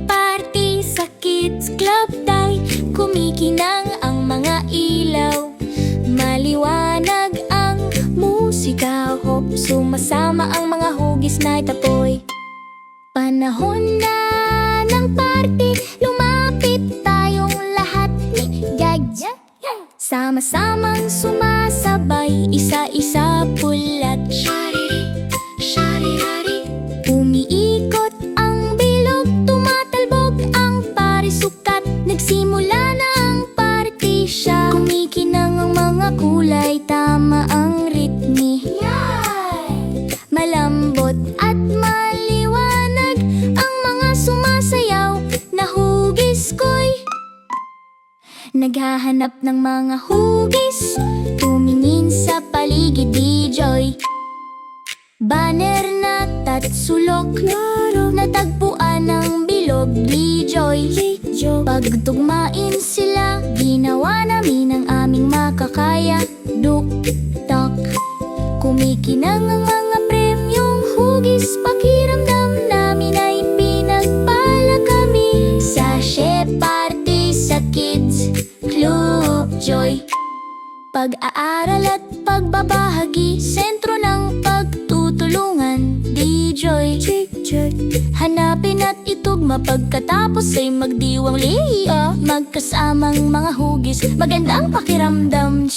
Party sa Kids Club Day, kumikinang ang mga ilaw. Maliwanag ang musika, hop, sumasama ang mga hugis na itapoy. Panahon na ng party, lumapit tayong lahat ni Gagya. Sama-samang sumasabay, isa-isa pulat. Shari-ri-shari-rari. Umiikot ang bilog, tumatalbog ang parisukat. Nagsimula na ang party siya, kumikinang ang mga kulay, tama ang ritmi. Malambot at maliwanag ang mga sumasayaw na hugis ko'y naghahanap ng mga hugis, tumingin sa paligid di Joy. Banner na tatsulok, natagpuan ng bilog di Joy. Pagtugmain sila, ginawa namin ang aming makakaya. Duk-tak, kumikinang ang mga premyong hugis, pakiramdam namin ay pinagpala kami. Sachet party sa Kids Club Joy. Pag-aaral at pagbabahagi, sentro ng pagtutulungan di Joy. Hanapin at itugma, pagkatapos ay magdiwang liya. Magkasamang mga hugis, magandang pakiramdam.